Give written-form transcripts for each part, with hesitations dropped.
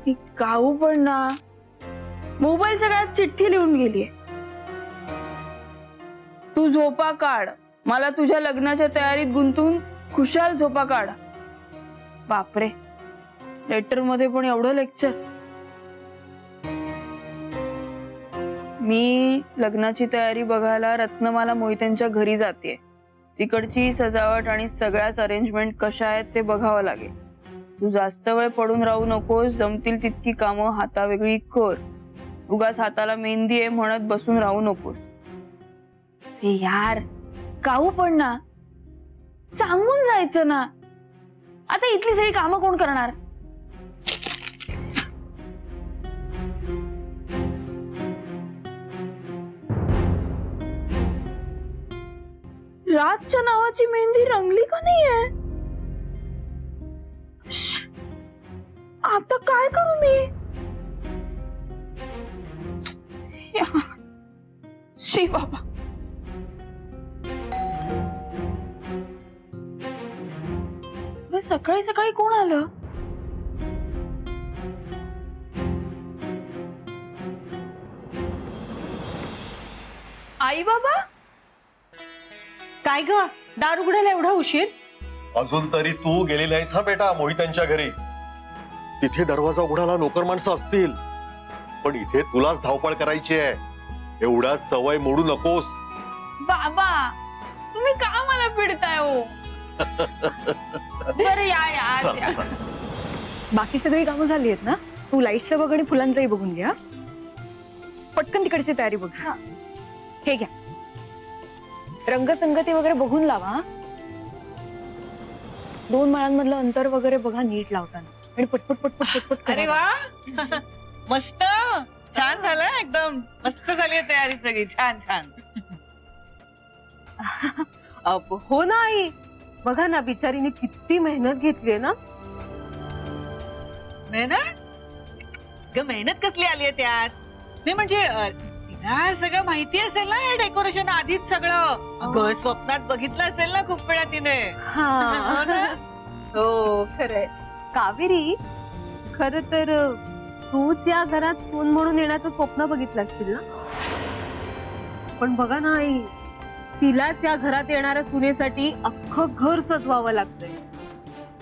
ही काऊ पण ना मोबाईलच्या काळात चिठ्ठी लिहून गेलीये, तू झोपा काढ, मला तुझ्या लग्नाच्या तयारीत गुंतून खुशाल झोपा काढ. बापरे, लेटर मध्ये पण एवढं लेक्चर. मी लग्नाची तयारी बघायला रत्नमाला मोहित्यांच्या घरी जातेय. तिकडची सजावट आणि सगळ्याच अरेंजमेंट कशा आहेत ते बघावं लागेल. तू जास्त वेळ पडून राहू नकोस, जमतील तितकी कामं हातावेगळी कर. उगाच हाताला मेहंदी आहे म्हणत बसून राहू नकोस. हे यार, काऊ पण ना, सांगून जायचं ना. आता इथली सगळी कामं कोण करणार? राजच्या नावाची मेहंदी रंगली का नाहीये? आता काय करू मी? शी बाबा, सकाळी सकाळी कोण आलं? आई बाबा? काय ग, दार उघडायला एवढा उशीर? अजून तरी तू गेलेली आहेस हा बेटा मोहितांच्या घरी. तिथे दरवाजा उघडायला नोकर माणसं असतील, पण इथे तुलाच धावपळ करायची आहे. एवढा सवय मोडू नकोस. बाबा, तुम्ही का मला पिडताय हो? बरं या या या. बाकी सगळी कामं झाली आहेत ना? तू लाईटचं बघ आणि फुलांचंही बघून घ्या. पटकन तिकडची तयारी बघ. हे घ्या, रंगसंगती वगैरे बघून लावा. 2 माळांमधलं अंतर वगैरे बघा नीट लावताना, आणि पटपट पटपट पटपट. अरे वा, मस्त, छान झालं एकदम. मस्त झाली तयारी सगळी, छान छान. हो ना आई, बघा ना, बिचारीने किती मेहनत घेतली ना. मेहनत मेहनत कसली आली आहे त्यात? नाही म्हणजे तिला सगळं माहिती असेल ना, हे डेकोरेशन आधीच सगळं. अगं, स्वप्नात बघितलं असेल ना खूप वेळा तिने. हो ना? हो, खरंय. कावेरी, खर तर तूच या घरात सून म्हणून येण्याचं स्वप्न बघितलं असतील ना. पण बघा ना आई, तिलाच या घरात येणाऱ्या सुनेसाठी अख्खं घर सजवावं लागतंय.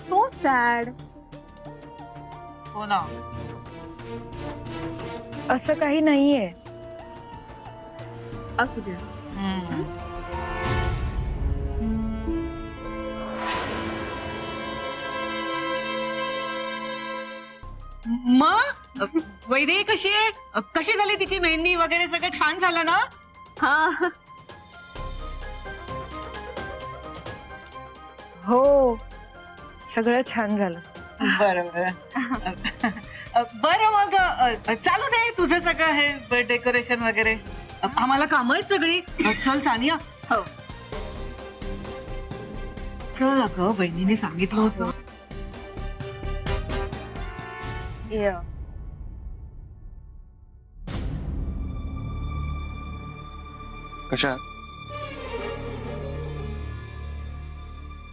So sad. हो ना. असं काही नाहीये. असू दे, असू दे. मग वैदेही कशी आहे? कशी झाली तिची मेहंदी वगैरे? सगळं छान झालं ना? हा, हो, सगळं छान झालं. बरोबर. बरं, मग चालू दे तुझं सगळं हे डेकोरेशन वगैरे. आम्हाला काम आहेत सगळी. चल सानिया. हो, चल. अगं, बहिणीने सांगितलं होतं. कशा?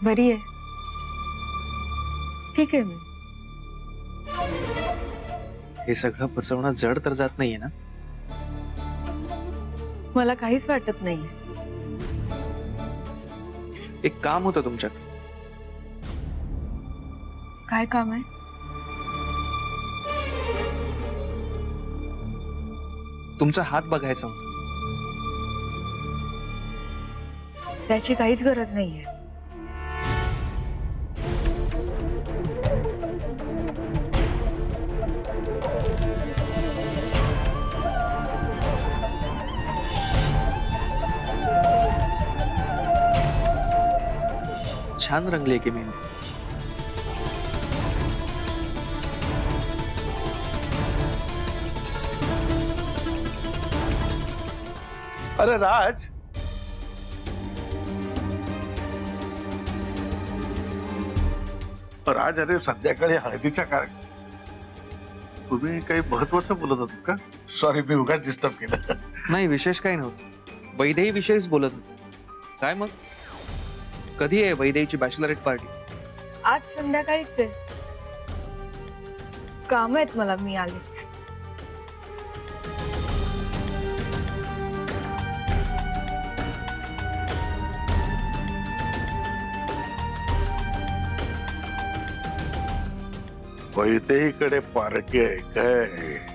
बरी आहे. ठीक आहे मी. हे सगळं पचवणं जड तर जात नाहीये ना? मला काहीच वाटत नाहीये. एक काम होतं तुमच्यात. काय काम आहे? तुमचा हात बघायचा होता. त्याची काहीच गरज नाहीये. छान रंगली की मेहंदी. अरे राज, राज, अरे संध्याकाळी हळदीच्या तुम्ही काही महत्वाचं बोलत होत का? सॉरी, मी उगाच डिस्टर्ब केलं. नाही, विशेष काही नव्हतं. वैदेही विषयीच बोलत होतो. काय मग, कधी आहे वैदेहीची बॅचलरेट पार्टी? आज संध्याकाळीच आहे. काम आहेत मला, मी आलेच. वैदेहीकडे पारखी आहे काय?